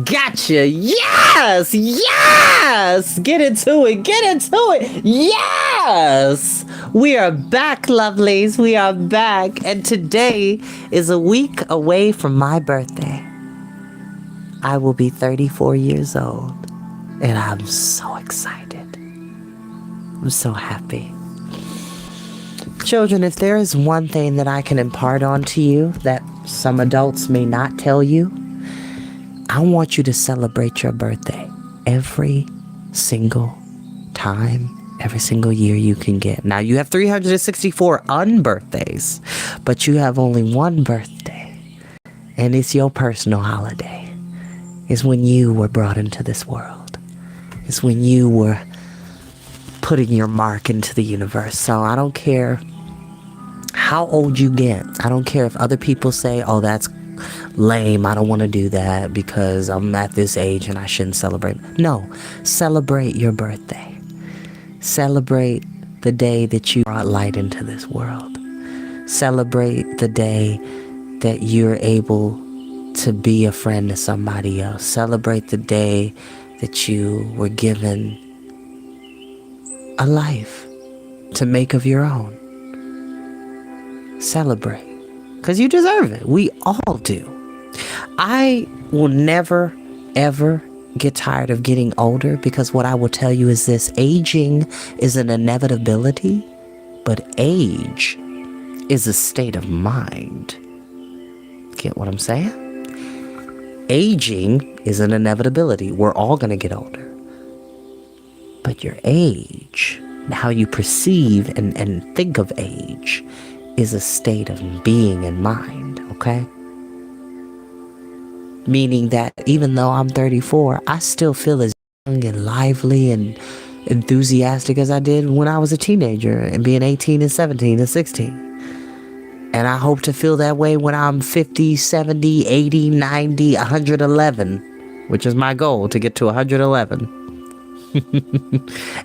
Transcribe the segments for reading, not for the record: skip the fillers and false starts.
Gotcha. Yes. Yes. Get into it. Get into it. Yes. We are back, lovelies. We are back. And today is a week away from my birthday. I will be 34 years old. And I'm so excited. I'm so happy. Children, if there is one thing that I can impart onto you that some adults may not tell you, I want you to celebrate your birthday every single time, every single year you can get. Now, you have 364 unbirthdays, but you have only one birthday, and it's your personal holiday. It's when you were brought into this world. It's when you were putting your mark into the universe. So I don't care how old you get. I don't care if other people say, oh, that's lame, I don't want to do that because I'm at this age and I shouldn't celebrate. No, celebrate your birthday. Celebrate the day that you brought light into this world. Celebrate the day that you're able to be a friend to somebody else. Celebrate the day that you were given a life to make of your own. Celebrate, because you deserve it. We all do. I will never, ever get tired of getting older, because what I will tell you is this: aging is an inevitability, but age is a state of mind. Get what I'm saying? Aging is an inevitability. We're all going to get older. But your age, how you perceive and think of age, is a state of being and mind, okay? Meaning that even though I'm 34, I still feel as young and lively and enthusiastic as I did when I was a teenager and being 18 and 17 and 16. And I hope to feel that way when I'm 50, 70, 80, 90, 111, which is my goal, to get to 111.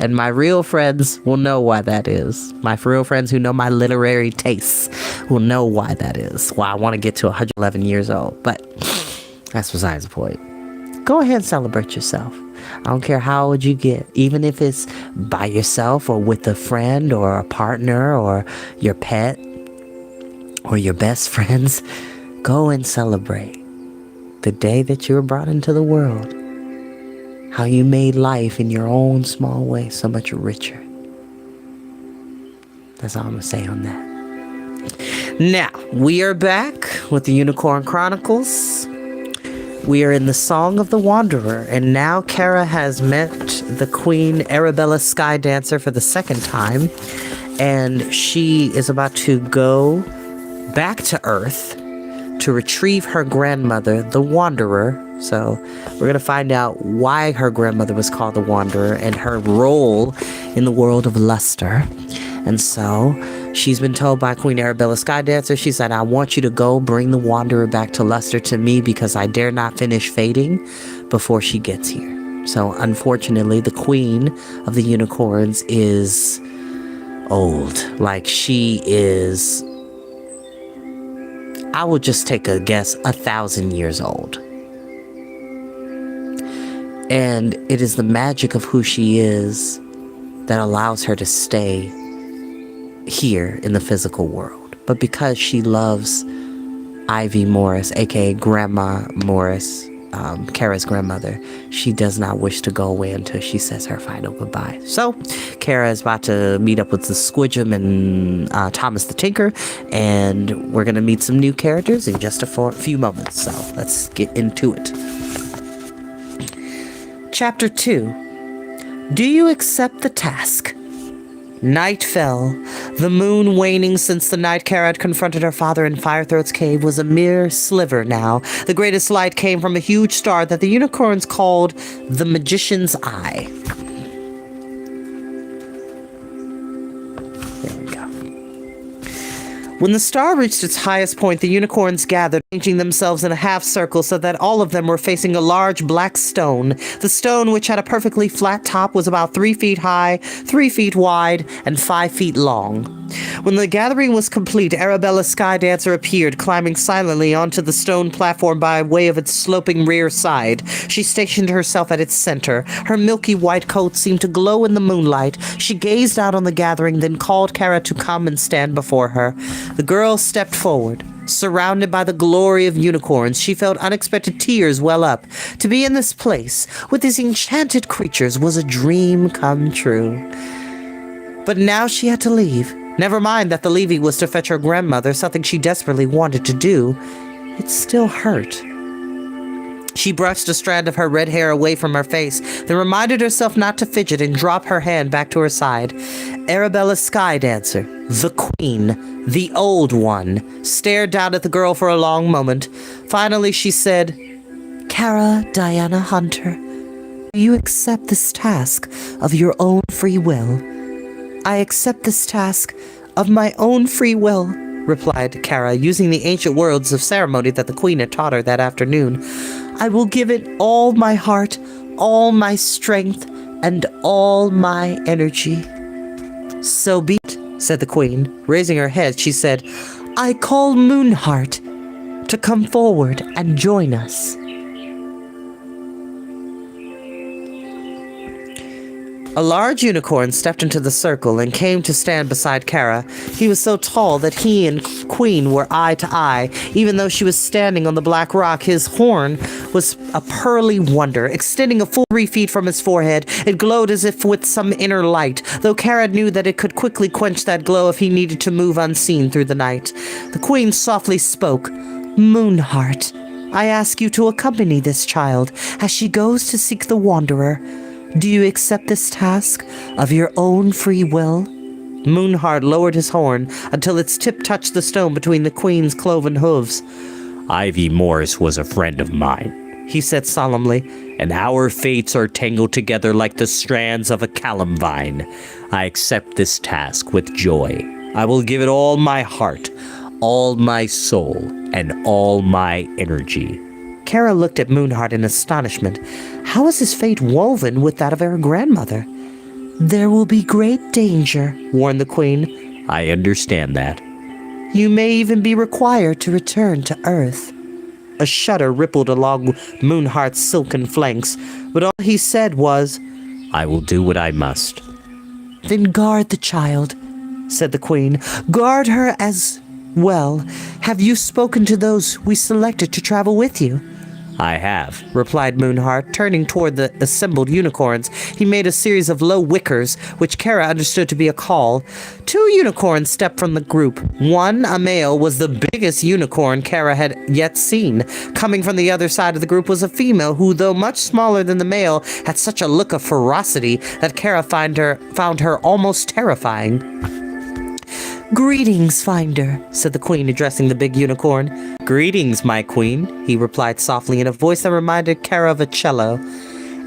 And my real friends will know why that is. My real friends who know my literary tastes will know why that is. Why I want to get to 111 years old. But that's besides the point. Go ahead and celebrate yourself. I don't care how old you get. Even if it's by yourself or with a friend or a partner or your pet or your best friends. Go and celebrate the day that you were brought into the world. How you made life in your own small way so much richer. That's all I'm going to say on that. Now, we are back with the Unicorn Chronicles. We are in the Song of the Wanderer, and now Kara has met the Queen Arabella Sky Dancer for the second time, and she is about to go back to Earth to retrieve her grandmother, the Wanderer. So we're going to find out why her grandmother was called the Wanderer and her role in the world of Luster. And so she's been told by Queen Arabella Sky Dancer, she said, I want you to go bring the Wanderer back to Luster to me, because I dare not finish fading before she gets here. So unfortunately, the Queen of the Unicorns is old. Like, she is, I will just take a guess, 1,000 years old. And it is the magic of who she is that allows her to stay here in the physical world. But because she loves Ivy Morris, aka Grandma Morris, Kara's grandmother, she does not wish to go away until she says her final goodbye. So Kara is about to meet up with the Squidgem and Thomas the Tinker, and we're going to meet some new characters in just a few moments. So let's get into it. Chapter 2. Do you accept the task? Night fell. The moon, waning since the night Kara had confronted her father in Firethroat's cave, was a mere sliver now. The greatest light came from a huge star that the unicorns called the Magician's Eye. There we go. When the star reached its highest point, the unicorns gathered, arranging themselves in a half circle so that all of them were facing a large black stone. The stone, which had a perfectly flat top, was about 3 feet high, 3 feet wide, and 5 feet long. When the gathering was complete, Arabella Sky Dancer appeared, climbing silently onto the stone platform by way of its sloping rear side. She stationed herself at its center. Her milky white coat seemed to glow in the moonlight. She gazed out on the gathering, then called Kara to come and stand before her. The girl stepped forward. Surrounded by the glory of unicorns, she felt unexpected tears well up. To be in this place with these enchanted creatures was a dream come true. But now she had to leave. Never mind that the leaving was to fetch her grandmother, something she desperately wanted to do. It still hurt. She brushed a strand of her red hair away from her face, then reminded herself not to fidget and drop her hand back to her side. Arabella Sky Dancer, the queen, the old one, stared down at the girl for a long moment. Finally, she said, "Kara Diana Hunter, do you accept this task of your own free will?" "I accept this task of my own free will," replied Kara, using the ancient words of ceremony that the queen had taught her that afternoon. "I will give it all my heart, all my strength, and all my energy." "So be it," said the queen. Raising her head, she said, "I call Moonheart to come forward and join us." A large unicorn stepped into the circle and came to stand beside Kara. He was so tall that he and Queen were eye to eye. Even though she was standing on the black rock, his horn was a pearly wonder, extending a full 3 feet from his forehead. It glowed as if with some inner light, though Kara knew that it could quickly quench that glow if he needed to move unseen through the night. The queen softly spoke, "Moonheart, I ask you to accompany this child as she goes to seek the Wanderer. Do you accept this task of your own free will?" Moonheart lowered his horn until its tip touched the stone between the queen's cloven hooves. "Ivy Morris was a friend of mine," he said solemnly, "and our fates are tangled together like the strands of a callum vine. I accept this task with joy. I will give it all my heart, all my soul, and all my energy." Kara looked at Moonheart in astonishment. How was his fate woven with that of her grandmother? "There will be great danger," warned the queen. "I understand that." "You may even be required to return to Earth." A shudder rippled along Moonheart's silken flanks, but all he said was, "I will do what I must." "Then guard the child," said the queen. "Guard her as well. Have you spoken to those we selected to travel with you?" "I have," replied Moonheart, turning toward the assembled unicorns. He made a series of low wickers, which Kara understood to be a call. 2 unicorns stepped from the group. One, a male, was the biggest unicorn Kara had yet seen. Coming from the other side of the group was a female who, though much smaller than the male, had such a look of ferocity that Kara found her almost terrifying. "Greetings, Finder," said the queen, addressing the big unicorn. "Greetings, my queen," he replied softly in a voice that reminded Kara of a cello.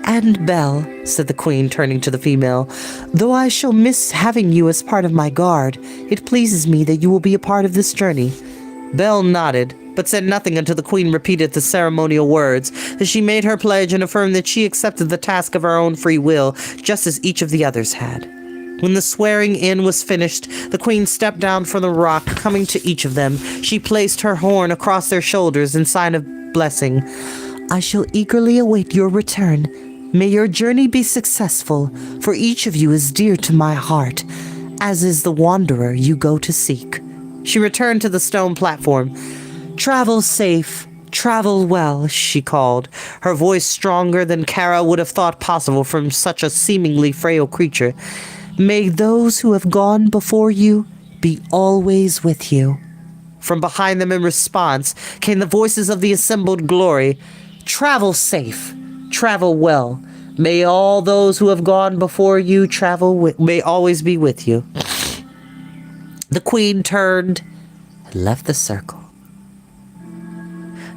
"And Belle," said the queen, turning to the female, "though I shall miss having you as part of my guard, it pleases me that you will be a part of this journey." Belle nodded, but said nothing until the queen repeated the ceremonial words. Then she made her pledge and affirmed that she accepted the task of her own free will, just as each of the others had. When the swearing in was finished, the queen stepped down from the rock, coming to each of them. She placed her horn across their shoulders in sign of blessing. "I shall eagerly await your return. May your journey be successful, for each of you is dear to my heart, as is the wanderer you go to seek." She returned to the stone platform. "Travel safe. Travel well," she called, her voice stronger than Kara would have thought possible from such a seemingly frail creature. "May those who have gone before you be always with you." From behind them in response came the voices of the assembled glory. "Travel safe. Travel well. May all those who have gone before you may always be with you." The queen turned and left the circle.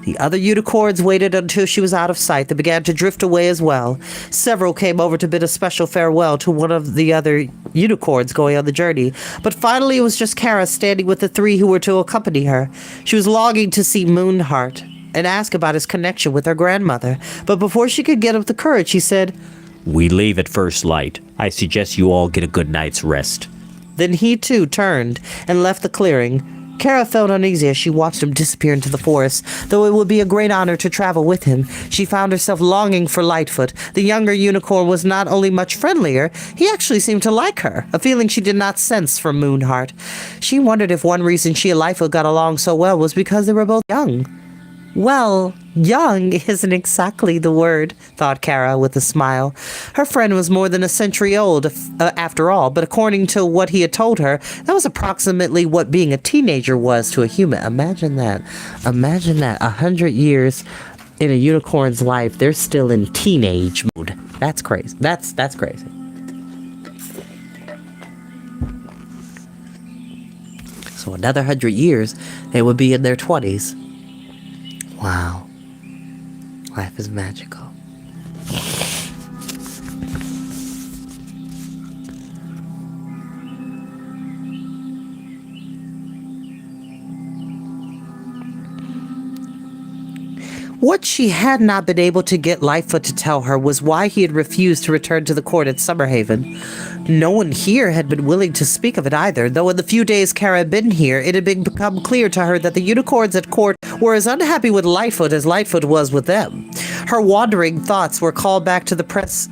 The other unicorns waited until she was out of sight. They began to drift away as well. Several came over to bid a special farewell to one of the other unicorns going on the journey. But finally it was just Kara standing with the three who were to accompany her. She was longing to see Moonheart and ask about his connection with her grandmother. But before she could get up the courage, she said, "We leave at first light. I suggest you all get a good night's rest." Then he too turned and left the clearing. Kara felt uneasy as she watched him disappear into the forest. Though it would be a great honor to travel with him, she found herself longing for Lightfoot. The younger unicorn was not only much friendlier, he actually seemed to like her, a feeling she did not sense from Moonheart. She wondered if one reason she and Lightfoot got along so well was because they were both young. Well, young isn't exactly the word, thought Kara with a smile. Her friend was more than a century old, after all, but according to what he had told her, that was approximately what being a teenager was to a human. Imagine that. Imagine that. 100 years in a unicorn's life, they're still in teenage mode. That's crazy. That's crazy. So another 100 years, they would be in their 20s. Wow. Life is magical. What she had not been able to get Lightfoot to tell her was why he had refused to return to the court at Summerhaven. No one here had been willing to speak of it either, though in the few days Kara had been here, it had become clear to her that the unicorns at court were as unhappy with Lightfoot as Lightfoot was with them. Her wandering thoughts were called back to the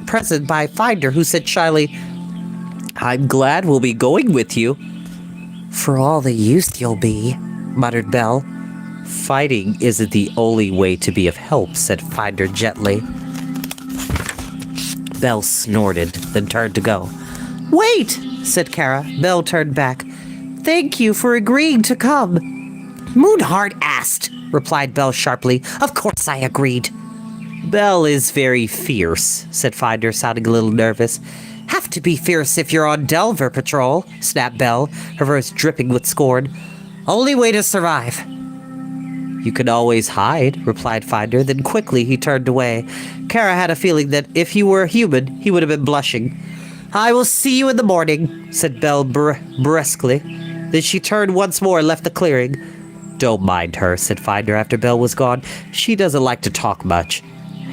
present by Finder, who said shyly, "I'm glad we'll be going with you." "For all the use you'll be," muttered Belle. "Fighting isn't the only way to be of help," said Finder gently. Belle snorted, then turned to go. "Wait," said Kara. Belle turned back. "Thank you for agreeing to come." "Moonheart asked," replied Belle sharply. "Of course I agreed." "Belle is very fierce," said Finder, sounding a little nervous. "Have to be fierce if you're on Delver patrol," snapped Belle, her voice dripping with scorn. "Only way to survive." "You can always hide," replied Finder. Then quickly he turned away. Kara had a feeling that if he were human, he would have been blushing. "I will see you in the morning," said Belle brusquely. Then she turned once more and left the clearing. "Don't mind her," said Finder after Belle was gone. "She doesn't like to talk much."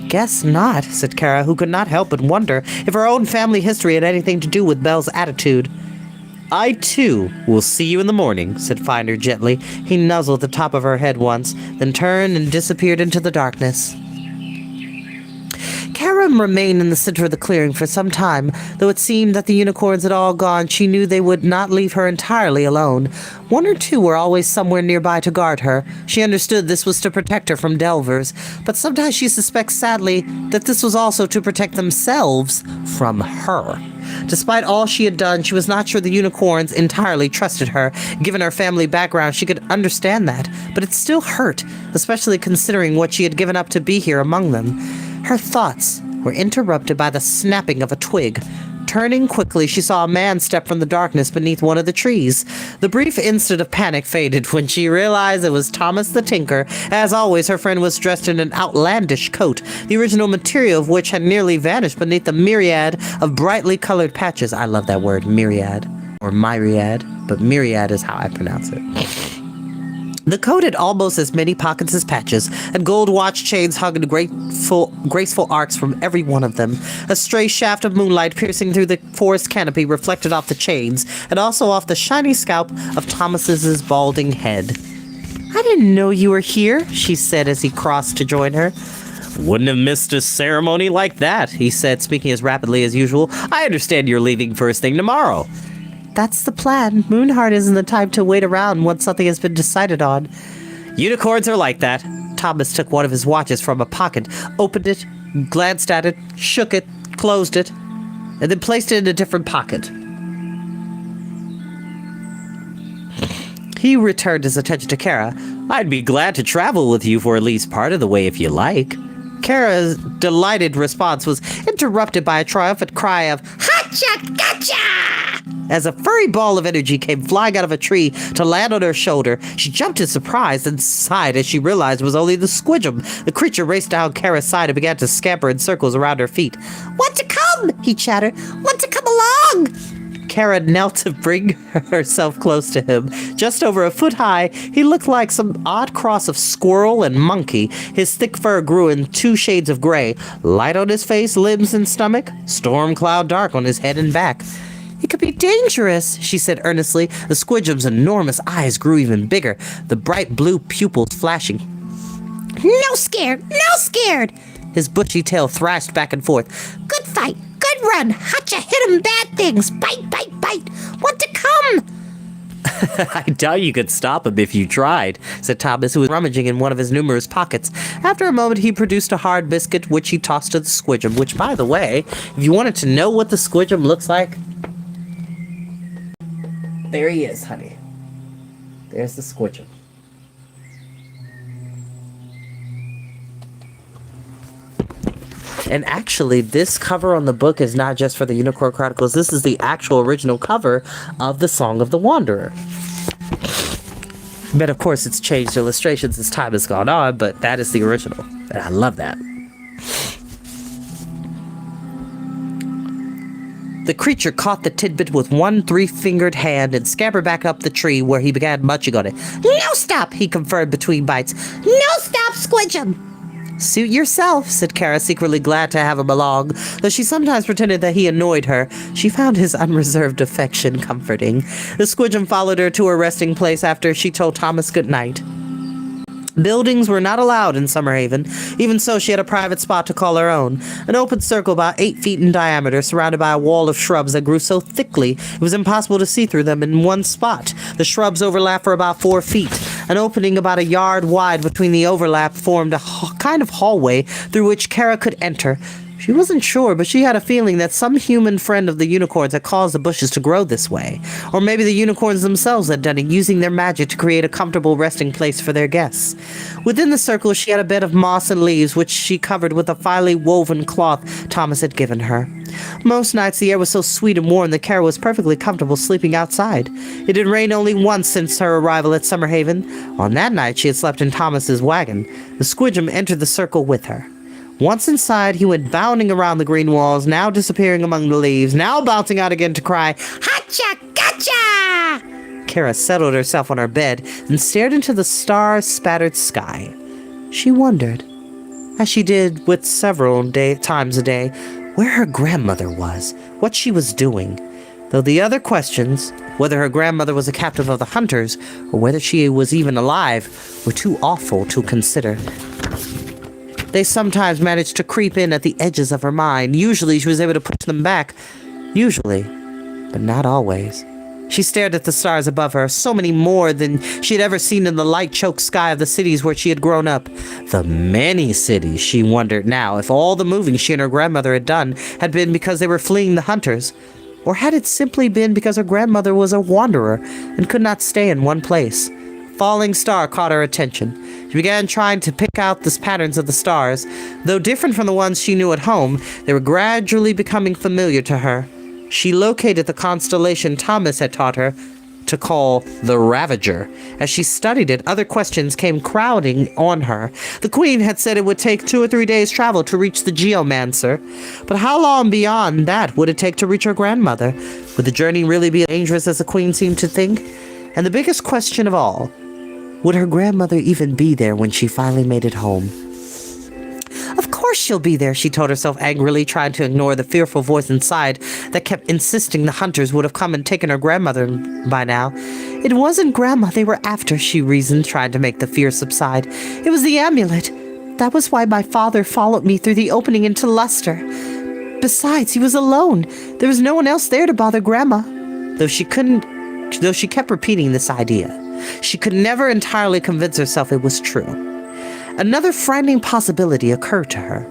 "Guess not," said Kara, who could not help but wonder if her own family history had anything to do with Belle's attitude. "I, too, will see you in the morning," said Finder gently. He nuzzled the top of her head once, then turned and disappeared into the darkness. Kara remained in the center of the clearing for some time. Though it seemed that the unicorns had all gone, she knew they would not leave her entirely alone. One or two were always somewhere nearby to guard her. She understood this was to protect her from Delvers, but sometimes she suspects sadly that this was also to protect themselves from her. Despite all she had done, she was not sure the unicorns entirely trusted her. Given her family background, she could understand that, but it still hurt, especially considering what she had given up to be here among them. Her thoughts were interrupted by the snapping of a twig. Turning quickly, she saw a man step from the darkness beneath one of the trees. The brief instant of panic faded when she realized it was Thomas the Tinker. As always, her friend was dressed in an outlandish coat, the original material of which had nearly vanished beneath the myriad of brightly colored patches. I love that word, myriad, or myriad, but myriad is how I pronounce it. The coat had almost as many pockets as patches, and gold watch chains hung in graceful arcs from every one of them. A stray shaft of moonlight piercing through the forest canopy reflected off the chains, and also off the shiny scalp of Thomas's balding head. "I didn't know you were here," she said as he crossed to join her. "Wouldn't have missed a ceremony like that," he said, speaking as rapidly as usual. "I understand you're leaving first thing tomorrow." "That's the plan. Moonheart isn't the type to wait around once something has been decided on." "Unicorns are like that." Thomas took one of his watches from a pocket, opened it, glanced at it, shook it, closed it, and then placed it in a different pocket. He returned his attention to Kara. "I'd be glad to travel with you for at least part of the way if you like." Kara's delighted response was interrupted by a triumphant cry of, "Hot Gotcha! Gotcha! As a furry ball of energy came flying out of a tree to land on her shoulder, she jumped in surprise and sighed as she realized it was only the squidgem. The creature raced down Kara's side and began to scamper in circles around her feet. Want to come? He chattered. Want to come along? Kara knelt to bring herself close to him. Just over a foot high, he looked like some odd cross of squirrel and monkey. His thick fur grew in 2 shades of gray, light on his face, limbs, and stomach, storm cloud dark on his head and back. It could be dangerous, she said earnestly. The squidgem's enormous eyes grew even bigger, the bright blue pupils flashing. No scared, no scared! His bushy tail thrashed back and forth. Good fight, good run, hotcha, hit 'em bad things, bite, bite, bite. Want to come? I doubt you could stop him if you tried, said Thomas, who was rummaging in one of his numerous pockets. After a moment, he produced a hard biscuit, which he tossed to the squidgem, which, by the way, if you wanted to know what the squidgem looks like, there he is, honey. There's the squidgem. And actually, this cover on the book is not just for the Unicorn Chronicles. This is the actual original cover of the Song of the Wanderer. But of course, it's changed illustrations as time has gone on, but that is the original. And I love that. The creature caught the tidbit with one 3-fingered hand and scampered back up the tree where he began munching on it. No stop, he confirmed between bites. No stop, squidgem! Suit yourself, said Kara, secretly glad to have him along. Though she sometimes pretended that he annoyed her, she found his unreserved affection comforting. The squidgem followed her to her resting place after she told Thomas good night. Buildings were not allowed in Summerhaven. Even so, she had a private spot to call her own. An open circle about 8 feet in diameter, surrounded by a wall of shrubs that grew so thickly it was impossible to see through them in one spot. The shrubs overlapped for about 4 feet. An opening about a yard wide between the overlap formed a kind of hallway through which Kara could enter. She wasn't sure, but she had a feeling that some human friend of the unicorns had caused the bushes to grow this way. Or maybe the unicorns themselves had done it, using their magic to create a comfortable resting place for their guests. Within the circle, she had a bed of moss and leaves, which she covered with a finely woven cloth Thomas had given her. Most nights the air was so sweet and warm that Kara was perfectly comfortable sleeping outside. It had rained only once since her arrival at Summerhaven. On that night, she had slept in Thomas's wagon. The squidgem entered the circle with her. Once inside, he went bounding around the green walls, now disappearing among the leaves, now bouncing out again to cry, Hacha! Gotcha! Kara settled herself on her bed and stared into the star-spattered sky. She wondered, as she did with several times a day, where her grandmother was, what she was doing. Though the other questions, whether her grandmother was a captive of the hunters, or whether she was even alive, were too awful to consider. They sometimes managed to creep in at the edges of her mind. Usually she was able to push them back. Usually, but not always. She stared at the stars above her, so many more than she had ever seen in the light-choked sky of the cities where she had grown up. The many cities, she wondered now, if all the moving she and her grandmother had done had been because they were fleeing the hunters. Or had it simply been because her grandmother was a wanderer and could not stay in one place? Falling star caught her attention. She began trying to pick out the patterns of the stars. Though different from the ones she knew at home, they were gradually becoming familiar to her. She located the constellation Thomas had taught her to call the Ravager. As she studied it, other questions came crowding on her. The Queen had said it would take 2 or 3 days' travel to reach the Geomancer. But how long beyond that would it take to reach her grandmother? Would the journey really be as dangerous as the Queen seemed to think? And the biggest question of all, would her grandmother even be there when she finally made it home? Of course she'll be there, she told herself angrily, trying to ignore the fearful voice inside that kept insisting the hunters would have come and taken her grandmother by now. It wasn't Grandma they were after, she reasoned, trying to make the fear subside. It was the amulet. That was why my father followed me through the opening into Luster. Besides, he was alone. There was no one else there to bother Grandma. Though she kept repeating this idea, she could never entirely convince herself it was true. Another frightening possibility occurred to her.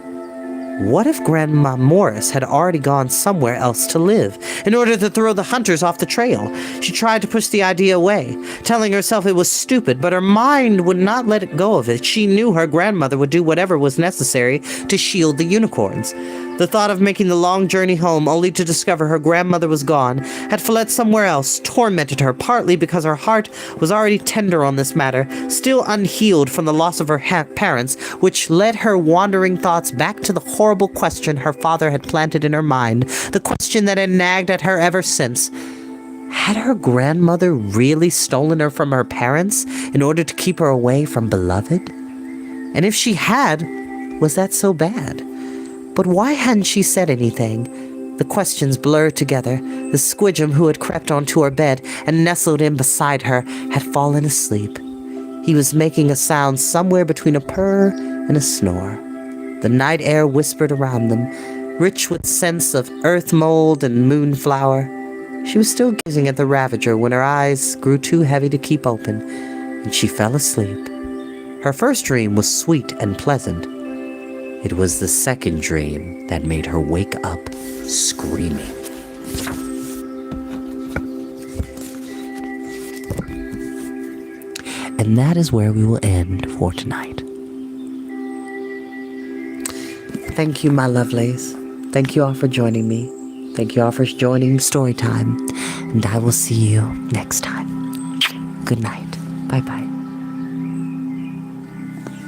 What if Grandma Morris had already gone somewhere else to live, in order to throw the hunters off the trail? She tried to push the idea away, telling herself it was stupid, but her mind would not let it go of it. She knew her grandmother would do whatever was necessary to shield the unicorns. The thought of making the long journey home only to discover her grandmother was gone, had fled somewhere else, tormented her, partly because her heart was already tender on this matter, still unhealed from the loss of her parents, which led her wandering thoughts back to the horrible question her father had planted in her mind, the question that had nagged at her ever since. Had her grandmother really stolen her from her parents in order to keep her away from beloved? And if she had, was that so bad? But why hadn't she said anything? The questions blurred together. The squidgem who had crept onto her bed and nestled in beside her had fallen asleep. He was making a sound somewhere between a purr and a snore. The night air whispered around them, rich with scents of earth mold and moonflower. She was still gazing at the ravager when her eyes grew too heavy to keep open, and she fell asleep. Her first dream was sweet and pleasant. It was the second dream that made her wake up screaming. And that is where we will end for tonight. Thank you, my lovelies. Thank you all for joining me. Thank you all for joining Storytime. And I will see you next time. Good night. Bye-bye.